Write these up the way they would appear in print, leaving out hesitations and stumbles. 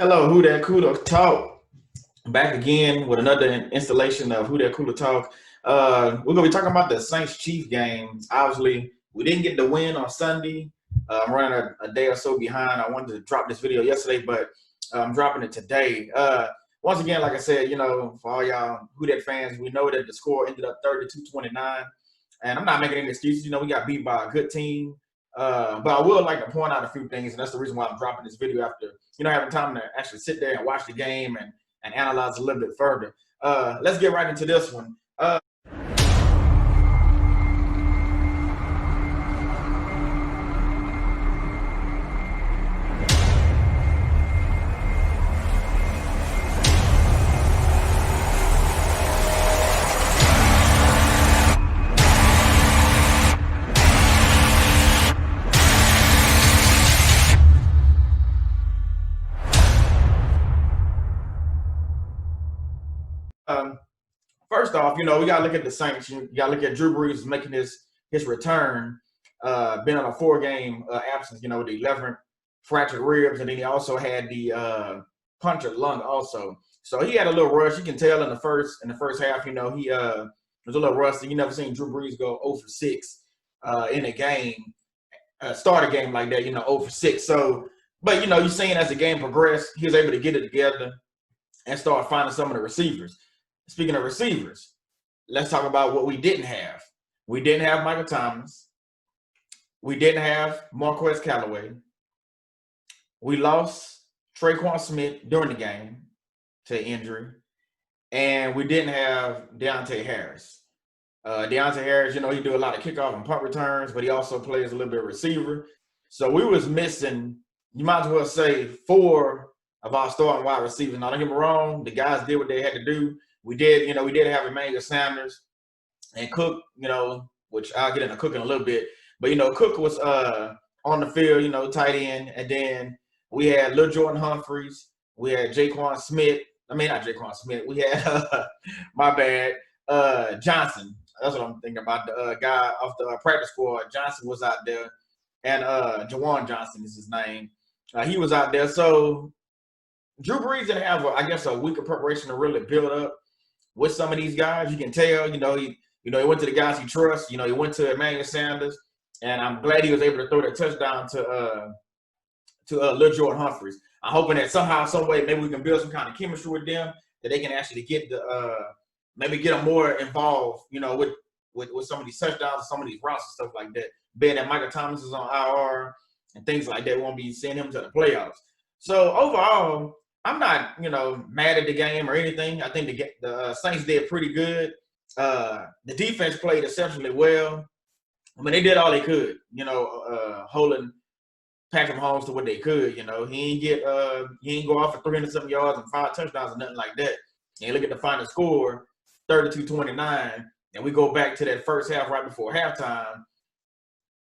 Hello, Who That Cooler Talk. Back again with another installation of Who That Cooler Talk. We're gonna be talking about the Saints Chiefs game. Obviously, we didn't get the win on Sunday. I'm running a day or so behind. I wanted to drop this video yesterday, but I'm dropping it today. Once again, like I said, for all y'all Who That fans, we know that the score ended up 32-29, and I'm not making any excuses. We got beat by a good team. But I would like to point out a few things, and that's the reason why I'm dropping this video after having time to actually sit there and watch the game and analyze a little bit further. Let's get right into this one. First off, we gotta look at the Saints. You gotta look at Drew Brees making his return. Been on a 4-game absence. With the 11 fractured ribs, and then he also had the punctured lung also. So he had a little rush. You can tell in the first half. He was a little rusty. You never seen Drew Brees go 0 for 6 in a game, start a game like that. 0 for 6. So, but you're seeing as the game progressed, he was able to get it together and start finding some of the receivers. Speaking of receivers, let's talk about what we didn't have. We didn't have Michael Thomas. We didn't have Marquez Callaway. We lost Traquan Smith during the game to injury. And we didn't have Deontay Harris. Deontay Harris, he do a lot of kickoff and punt returns, but he also plays a little bit of receiver. So we was missing, you might as well say, 4 of our starting wide receivers. Now, don't get me wrong, the guys did what they had to do. We did have Emmanuel Sanders and Cook, which I'll get into Cook in a little bit. But, Cook was on the field, tight end. And then we had Lil Jordan Humphreys. We had Jaquan Smith. I mean, not Jaquan Smith. We had, my bad, Johnson. That's what I'm thinking about. The guy off the practice squad. Johnson was out there. And Jawan Johnson is his name. He was out there. So Drew Brees didn't have, a week of preparation to really build up with some of these guys. You can tell, he went to the guys he trusts. He went to Emmanuel Sanders, and I'm glad he was able to throw that touchdown to Lil Jordan Humphreys. I'm hoping that somehow, some way, maybe we can build some kind of chemistry with them, that they can actually get maybe get them more involved, with some of these touchdowns and some of these routes and stuff like that. Being that Michael Thomas is on IR and things like that, we won't be seeing him to the playoffs. So overall, I'm not, mad at the game or anything. I think the Saints did pretty good. The defense played exceptionally well. I mean, they did all they could, holding Patrick Mahomes to what they could. He ain't go off for 300-something yards and 5 touchdowns or nothing like that. And look at the final score, 32-29, and we go back to that first half right before halftime.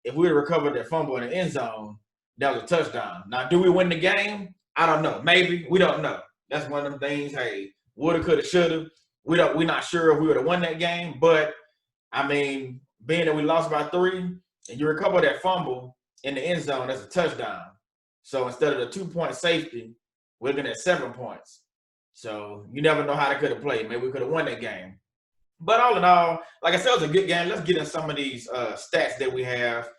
If we had recovered that fumble in the end zone, that was a touchdown. Now, do we win the game? I don't know. Maybe. We don't know. That's one of them things. Hey, woulda, coulda, shoulda. We're not sure if we would have won that game. But, I mean, being that we lost by 3, and you recover that fumble in the end zone, that's a touchdown. So instead of the 2-point safety, we're looking at 7 points. So you never know how they could have played. Maybe we could have won that game. But all in all, like I said, it was a good game. Let's get in some of these stats that we have.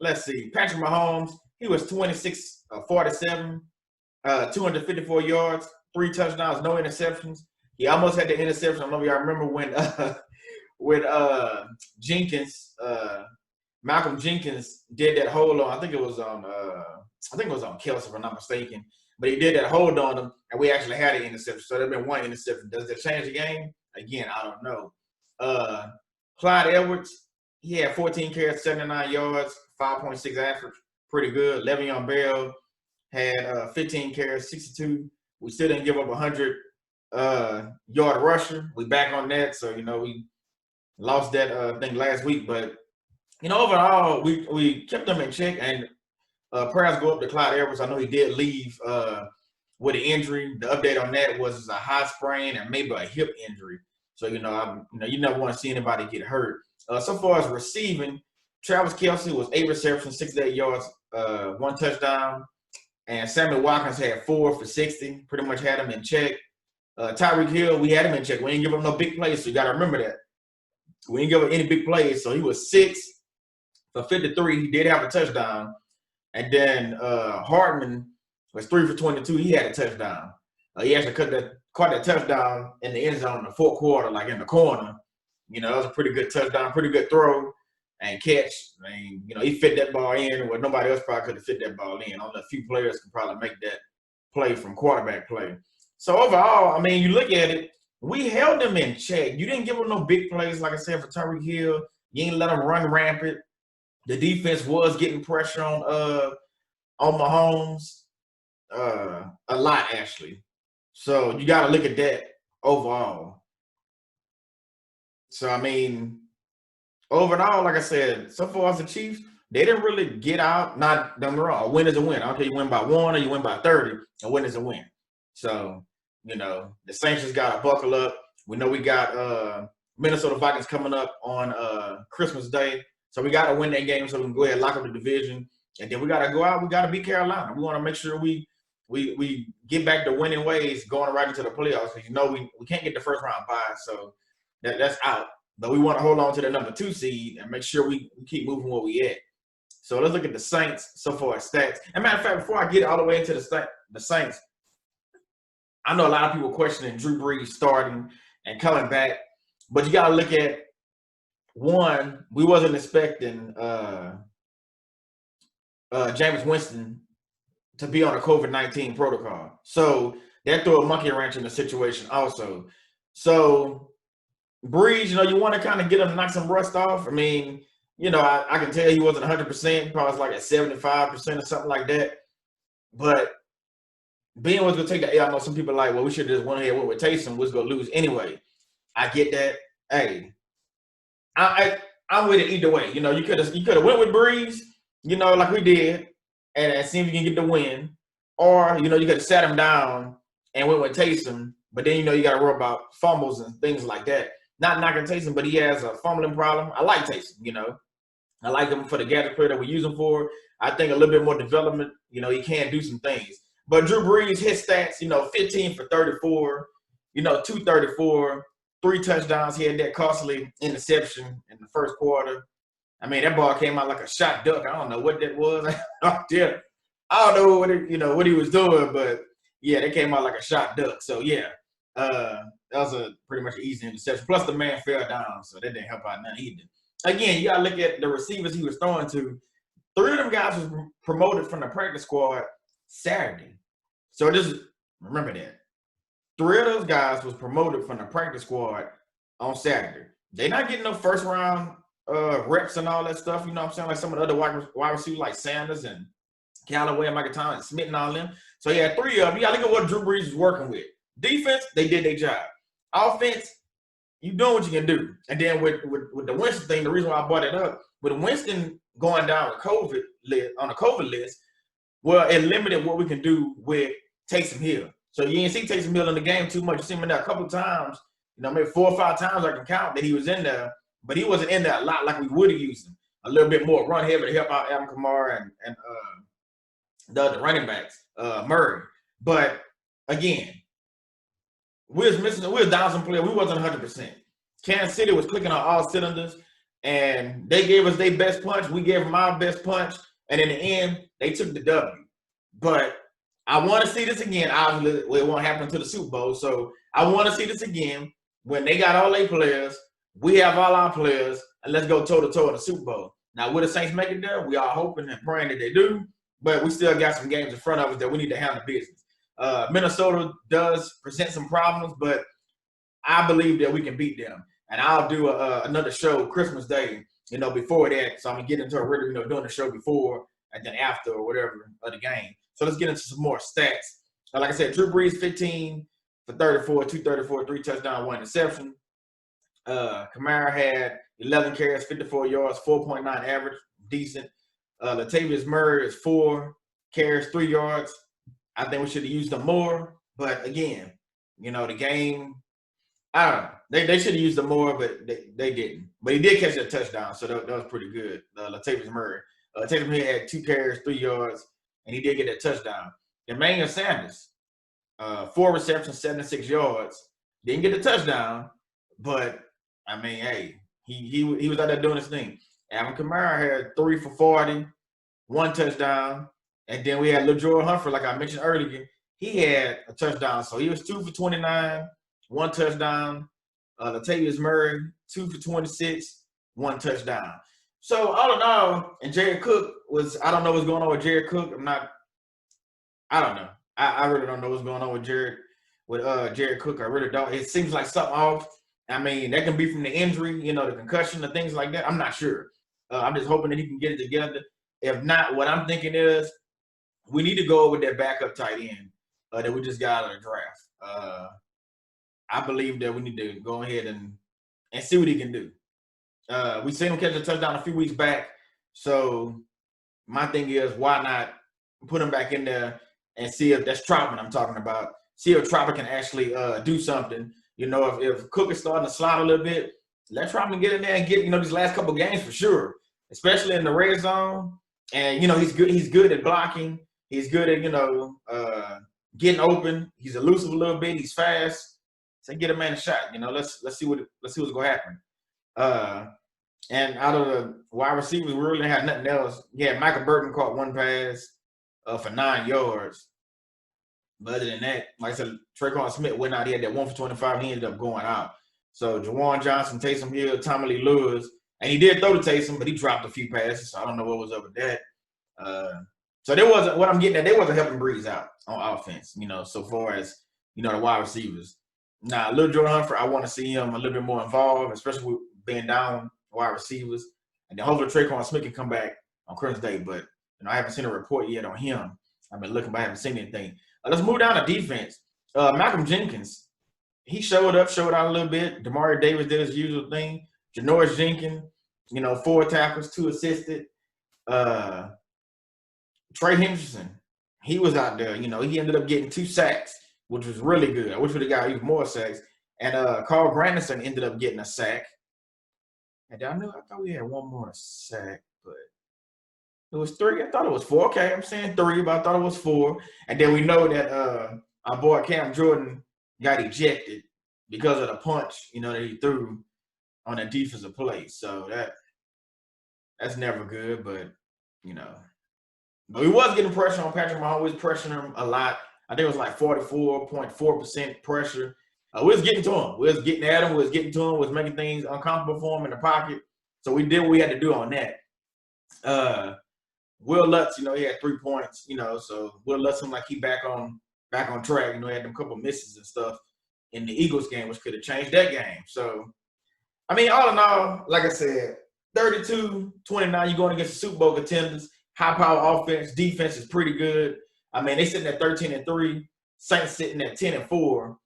Let's see. Patrick Mahomes, he was 26-47, 254 yards, 3 touchdowns, no interceptions. He almost had the interception. I don't know if y'all remember when Malcolm Jenkins did that hold on. I think it was on Kelsey, if I'm not mistaken. But he did that hold on him, and we actually had an interception. So there's been 1 interception. Does that change the game? Again, I don't know. Clyde Edwards, he had 14 carries, 79 yards, 5.6 average. Pretty good. Le'Veon Bell had 15 carries, 62. We still didn't give up 100-yard rusher. We back on that. So, we lost that thing last week. But, overall, we kept them in check. And prayers go up to Clyde Edwards. I know he did leave with an injury. The update on that was a high sprain and maybe a hip injury. So, you never want to see anybody get hurt. So far as receiving, Travis Kelce was 8 receptions, 68 yards, 1 touchdown. And Sammy Watkins had 4 for 60, pretty much had him in check. Tyreek Hill, we had him in check. We didn't give him no big plays, so you got to remember that. We didn't give him any big plays, so he was 6 for 53. He did have a touchdown. And then Hartman was 3 for 22. He had a touchdown. He actually caught that touchdown in the end zone in the fourth quarter, like in the corner. You know, it was a pretty good touchdown, pretty good throw and catch. I mean, you know, he fit that ball in where nobody else probably could have fit that ball in. Only a few players can probably make that play from quarterback play. So overall, I mean, you look at it, we held them in check. You didn't give them no big plays, like I said, for Tyreek Hill. You ain't let them run rampant. The defense was getting pressure on Mahomes a lot, actually. So you got to look at that overall. So, I mean, overall, like I said, so far as the Chiefs, they didn't really get out. Not done wrong. A win is a win. I don't care you win by 1 or you win by 30. A win is a win. So, you know, the Saints just got to buckle up. We know we got Minnesota Vikings coming up on Christmas Day. So we got to win that game so we can go ahead and lock up the division. And then we got to go out. We got to beat Carolina. We want to make sure we get back to winning ways going right into the playoffs. Because, you know, we can't get the first round bye. So that's out. But we want to hold on to the number 2 seed and make sure we keep moving where we at. So let's look at the Saints so far as stats. And matter of fact, before I get all the way into the Saints, I know a lot of people questioning Drew Brees starting and coming back. But you got to look at, one, we wasn't expecting Jameis Winston to be on a COVID-19 protocol. So that threw a monkey wrench in the situation also. So Brees, you know, you want to kind of get him to knock some rust off. I mean, you know, I can tell he wasn't 100%. He probably was like at 75% or something like that. But being was going to take the L. I know some people are like, well, we should have just went ahead with Taysom. Was going to lose anyway. I get that. Hey, I'm with it either way. You know, you could have went with Brees, you know, like we did, and see if you can get the win. Or, you know, you could have sat him down and went with Taysom, but then, you know, you got to worry about fumbles and things like that. Not knocking Taysom, but he has a fumbling problem. I like Taysom, you know. I like him for the gadget player that we use him for. I think a little bit more development, you know, he can do some things. But Drew Brees, his stats, you know, 15 for 34, you know, 234, 3 touchdowns. He had that costly interception in the first quarter. I mean, that ball came out like a shot duck. I don't know what that was. I don't know what he was doing, but yeah, that came out like a shot duck. So yeah, that was a pretty much an easy interception. Plus the man fell down, so that didn't help out none either. Again, you gotta look at the receivers he was throwing to. 3 of them guys was promoted from the practice squad Saturday. So just remember that. 3 of those guys was promoted from the practice squad on Saturday. They're not getting no first round reps and all that stuff. You know what I'm saying? Like some of the other wide receivers like Sanders and Callaway and Michael Thomas, Smith and all them. So yeah, 3 of them. You got to look at what Drew Brees is working with. Defense, they did their job. Offense, you doing what you can do. And then with the Winston thing, the reason why I brought it up, with Winston going down with COVID on the COVID list, well, it limited what we can do with Taysom Hill. So you didn't see Taysom Hill in the game too much. You see him in there a couple of times, you know, maybe 4 or 5 times I can count that he was in there, but he wasn't in there a lot like we would have used him. A little bit more run heavy to help out Alvin Kamara and the other running backs, Murray. But again, we was down some players. We wasn't 100%. Kansas City was clicking on all cylinders, and they gave us their best punch. We gave them our best punch, and in the end, they took the W. But I want to see this again. Obviously, it won't happen until the Super Bowl. So I want to see this again when they got all their players. We have all our players, and let's go toe-to-toe in the Super Bowl. Now, will the Saints make it there? We are hoping and praying that they do, but we still got some games in front of us that we need to handle business. Minnesota does present some problems, but I believe that we can beat them. And I'll do another show Christmas Day, you know, before that. So I'm going to get into a rhythm, you know, doing the show before and then after or whatever of the game. So let's get into some more stats. Like I said, Drew Brees, 15 for 34, 234, 3 touchdowns, 1 interception. Kamara had 11 carries, 54 yards, 4.9 average, decent. Latavius Murray is 4 carries, 3 yards. I think we should have used them more. But again, you know, the game, I don't know. They should have used them more, but they didn't. But he did catch a touchdown, so that was pretty good. Latavius Murray. Latavius Murray had 2 carries, 3 yards. and he did get that touchdown. Emmanuel Sanders, 4 receptions, 76 yards. Didn't get a touchdown, but I mean, hey, he was out there doing his thing. Alvin Kamara had 3 for 40, 1 touchdown, and then we had LaJoy Humphrey, like I mentioned earlier. He had a touchdown, so he was 2 for 29, 1 touchdown. Latavius Murray, 2 for 26, 1 touchdown. So all in all, and Jared Cook I don't know what's going on with Jared Cook. I don't know. I really don't know what's going on with Jared Cook. I really don't. It seems like something off. I mean, that can be from the injury, the concussion and things like that. I'm not sure. I'm just hoping that he can get it together. If not, what I'm thinking is we need to go with that backup tight end that we just got out of the draft. I believe that we need to go ahead and see what he can do. We seen him catch a touchdown a few weeks back. So my thing is, why not put him back in there and see if that's Troutman I'm talking about. See if Troutman can actually do something. If Cook is starting to slide a little bit, let Troutman get in there and get, these last couple games for sure, especially in the red zone. And, he's good. He's good at blocking. He's good at, getting open. He's elusive a little bit. He's fast. So get a man a shot. Let's see what's going to happen. And out of the wide receivers, we really had nothing else. Yeah, Michael Burton caught 1 pass for 9 yards. But other than that, like I said, Tre'Quan Smith went out. He had that 1 for 25. He ended up going out. So Juwan Johnson, Taysom Hill, Tommy Lee Lewis, and he did throw to Taysom, but he dropped a few passes. So I don't know what was up with that. So there wasn't what I'm getting at. They wasn't helping Brees out on offense. So far as the wide receivers. Now, Lil Jordan Humphrey, I want to see him a little bit more involved, especially with being down wide receivers. And then hopefully Tre'Quan Smith can come back on Christmas Day. But I haven't seen a report yet on him. I've been looking, but I haven't seen anything. Let's move down to defense. Malcolm Jenkins, he showed out a little bit. Demario Davis did his usual thing. Janoris Jenkins, 4 tackles, 2 assisted. Trey Henderson, he was out there. He ended up getting 2 sacks, which was really good. I wish we got even more sacks. And Carl Granderson ended up getting a sack. And I thought we had 1 more sack, but it was 3. I thought it was 4. Okay, I'm saying 3, but I thought it was 4. And then we know that our boy Cam Jordan got ejected because of the punch, that he threw on a defensive play. So that's never good, but but we was getting pressure on Patrick Mahomes. We was pressuring him a lot. I think it was like 44.4% pressure. We was getting to him. We was getting at him. We was getting to him. We was making things uncomfortable for him in the pocket. So we did what we had to do on that. Will Lutz, he had 3 points, so Will Lutz seemed like he back on track. He had them couple misses and stuff in the Eagles game, which could have changed that game. So, I mean, all in all, like I said, 32-29, you're going against the Super Bowl contenders. High-power offense, defense is pretty good. I mean, they sitting at 13-3. Saints sitting at 10-4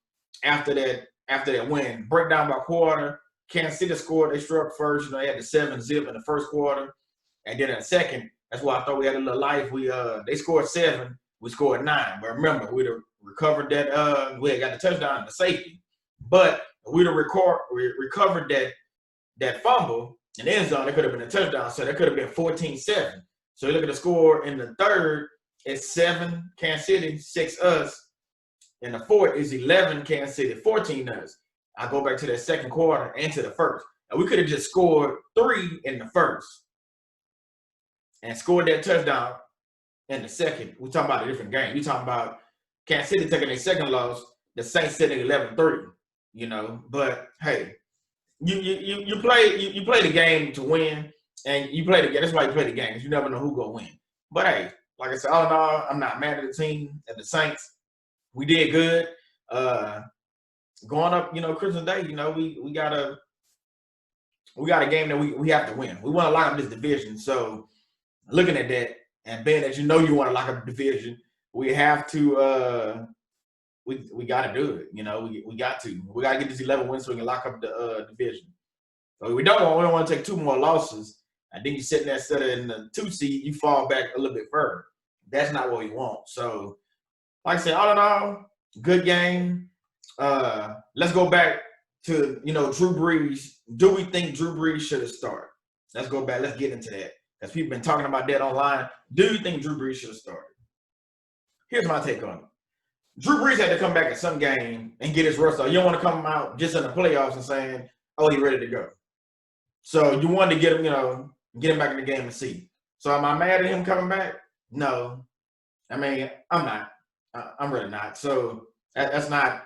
after that win. Breakdown by quarter. Kansas City scored. They struck first. They had the 7-zip in the first quarter. And then in the second, that's why I thought we had a little life. They scored 7. We scored 9. But remember, we'd have recovered that. We had got the touchdown and the safety. But we'd have recovered that fumble in the end zone. It could have been a touchdown. So that could have been 14-7. So you look at the score in the third, it's 7 Kansas City, 6 us. And the fourth is 11 Kansas City, 14 us. I go back to that second quarter and to the first. And we could have just scored 3 in the first and scored that touchdown in the second. We're talking about a different game. We're talking about Kansas City taking their second loss, the Saints sitting 11-3, But, hey, you play the game to win. And you play the game. That's why you play the game, because you never know who's going to win. But, hey, like I said, all in all, I'm not mad at the team, at the Saints. We did good. Going up, Christmas Day, we got a game that we have to win. We want to lock up this division. So, looking at that, and being that you want to lock up the division, we have to we got to do it. We got to. We got to get this 11 wins so we can lock up the division. So we don't want to take 2 more losses. And then you sitting there instead of in the 2 seed, you fall back a little bit further. That's not what we want. So, like I said, all in all, good game. Let's go back to, Drew Brees. Do we think Drew Brees should have started? Let's go back. Let's get into that. Because people have been talking about that online. Do you think Drew Brees should have started? Here's my take on it. Drew Brees had to come back at some game and get his rust off. You don't want to come out just in the playoffs and saying, "Oh, he's ready to go." So you wanted to get him, get him back in the game and see. So am I mad at him coming back? No. I mean, I'm not. I'm really not. So that's not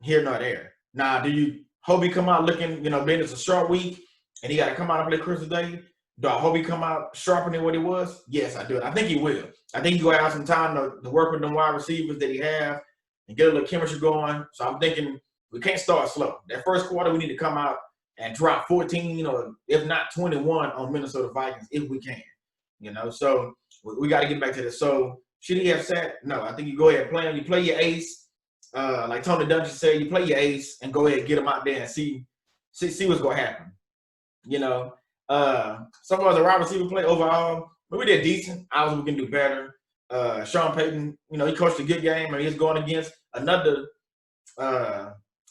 here nor there. Now, do you hope he come out looking, being it's a short week and he got to come out and play Christmas Day? Do I hope he come out sharper than what he was? Yes, I do. I think he will. I think he's going to have some time to work with them wide receivers that he have and get a little chemistry going. So I'm thinking we can't start slow. That first quarter, we need to come out and drop 14 or if not 21 on Minnesota Vikings if we can. So we got to get back to this. So should he have sat? No, I think you go ahead and play him. You play your ace. Like Tony Dungy said, you play your ace and go ahead and get him out there and see what's going to happen. Some of the wide receiver play overall, but we did decent. Obviously, we can do better. Sean Payton, he coached a good game, and he's going against another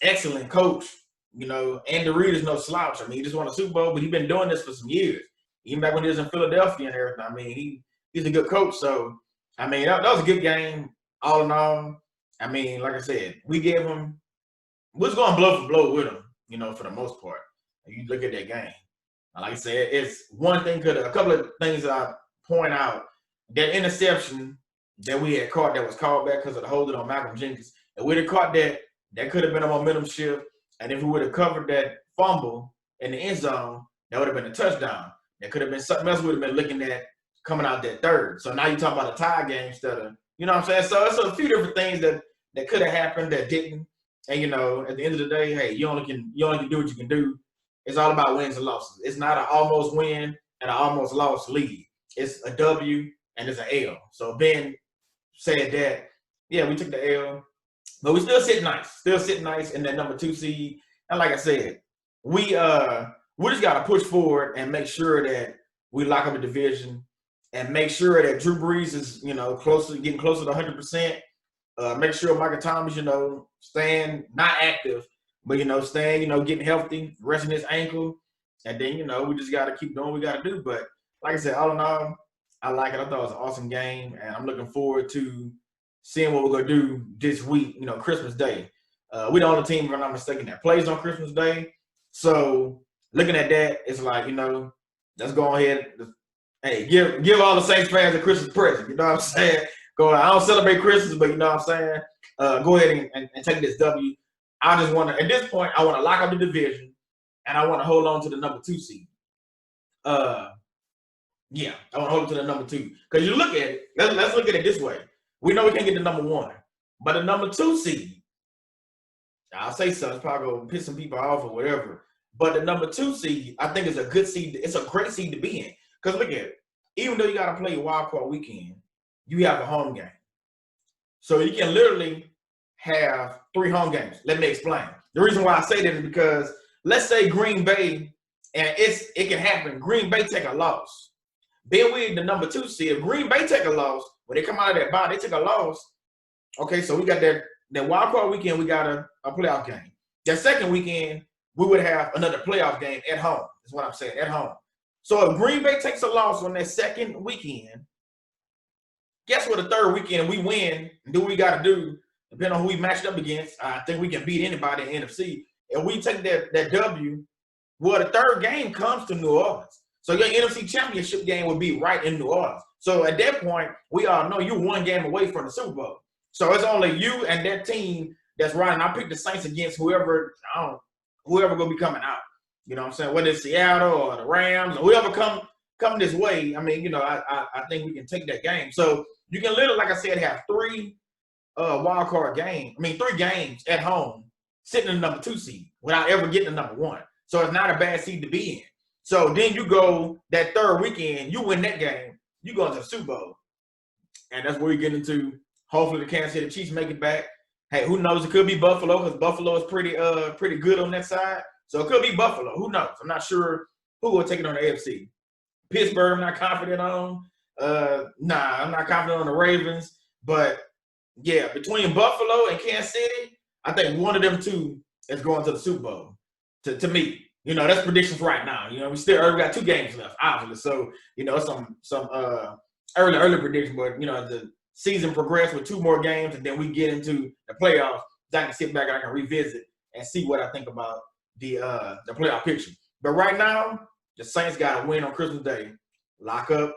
excellent coach. Andy Reid is no slouch. I mean, he just won a Super Bowl, but he's been doing this for some years. Even back when he was in Philadelphia and everything. I mean, he's a good coach. So, I mean, that was a good game all in all. I mean, like I said, we was going blow for blow with him, for the most part. You look at that game. Like I said, it's one thing, a couple of things that I point out. That interception that we had caught that was called back because of the holding on Malcolm Jenkins. If we'd have caught that could have been a momentum shift. And if we would have covered that fumble in the end zone, that would have been a touchdown. That could have been something else we would have been looking at coming out that third. So now you're talking about a tie game instead of, you know what I'm saying? So it's a few different things that could have happened that didn't. And, at the end of the day, hey, you only can do what you can do. It's all about wins and losses. It's not an almost win and an almost loss lead. It's a W and it's an L. So Ben said that, yeah, we took the L, but we still sit nice in that number 2 seed. And like I said, we just got to push forward and make sure that we lock up a division and make sure that Drew Brees is, getting closer to 100%. Make sure Michael Thomas, staying not active, but, staying, getting healthy, resting his ankle. And then, we just got to keep doing what we got to do. But like I said, all in all, I like it. I thought it was an awesome game. And I'm looking forward to seeing what we're going to do this week, Christmas Day. We're the only team, if I'm not mistaken, that plays on Christmas Day. So looking at that, it's like, let's go ahead. Hey, give all the Saints fans a Christmas present. You know what I'm saying? I don't celebrate Christmas, but you know what I'm saying? Go ahead and take this W. I just want to, at this point, I want to lock up the division, and I want to hold on to the number 2 seed. Yeah, I want to hold on to the number 2. Because you look at it, let's look at it this way. We know we can't get the number 1, but the number 2 seed, I'll say something, it's probably going to piss some people off or whatever, but the number 2 seed, I think is a good seed. It's a great seed to be in. Because look at it. Even though you got to play a wild card weekend, you have a home game. So you can literally have 3 home games. Let me explain. The reason why I say that is because let's say Green Bay, and it can happen, Green Bay take a loss. Then we the number 2 seed. If Green Bay take a loss, when they come out of that bye, they take a loss. Okay, so we got that wild card weekend, we got a playoff game. That second weekend, we would have another playoff game at home. That's what I'm saying, at home. So if Green Bay takes a loss on that second weekend, guess what? The third weekend we win and do what we got to do, depending on who we matched up against. I think we can beat anybody in the NFC. And we take that W, well, the third game comes to New Orleans. So your NFC Championship game would be right in New Orleans. So at that point, we all know you're 1 game away from the Super Bowl. So it's only you and that team that's riding. I pick the Saints against whoever gonna be coming out. You know what I'm saying? Whether it's Seattle or the Rams or whoever come this way, I mean, I think we can take that game. So you can literally, like I said, have 3 wild card games. 3 games at home sitting in the number 2 seed without ever getting the number 1. So it's not a bad seed to be in. So then you go that third weekend, you win that game, you go into the Super Bowl. And that's where you get into, hopefully the Kansas City Chiefs make it back. Hey, who knows? It could be Buffalo because Buffalo is pretty good on that side. So it could be Buffalo. Who knows? I'm not sure who will take it on the AFC. Pittsburgh, I'm not confident on. I'm not confident on the Ravens. But, yeah, between Buffalo and Kansas City, I think one of them 2 is going to the Super Bowl, to me. That's predictions right now. We got 2 games left, obviously. So, some early prediction, but, season progresses with 2 more games, and then we get into the playoffs, I can sit back and I can revisit and see what I think about the playoff picture. But right now, the Saints got to win on Christmas Day, lock up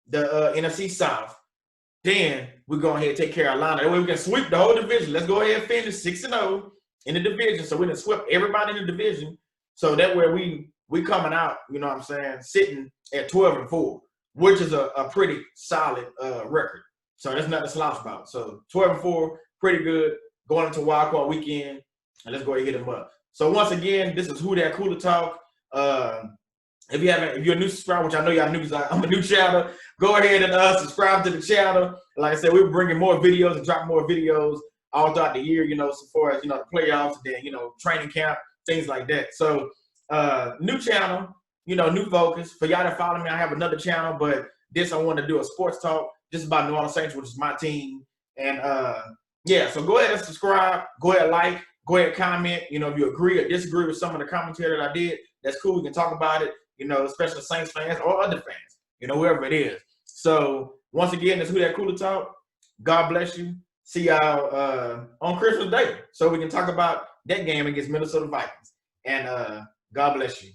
the NFC South. Then we go ahead and take Carolina. That way we can sweep the whole division. Let's go ahead and finish 6-0 in the division. So we can sweep everybody in the division. So that way we coming out, you know what I'm saying, sitting at 12-4, which is a pretty solid record. So that's nothing to slouch about. So 12-4, pretty good. Going into Wild Card Weekend, and let's go ahead and hit them up. So once again, this is Who Dat Cooler Talk. If you're a new subscriber, which I know y'all new, I'm a new channel, go ahead and subscribe to the channel. Like I said, we're bringing more videos and dropping more videos all throughout the year, you know, so far as, you know, the playoffs, and then, you know, training camp, things like that. So new channel, you know, new focus. For y'all that follow me, I have another channel, but this I want to do a sports talk just about New Orleans Saints, which is my team. And yeah, so go ahead and subscribe, go ahead and like, go ahead and comment. You know, if you agree or disagree with some of the commentary that I did, that's cool. We can talk about it, you know, especially Saints fans or other fans, you know, whoever it is. So once again, that's Who Dat Cooler Talk. God bless you. See y'all on Christmas Day so we can talk about that game against Minnesota Vikings. And God bless you.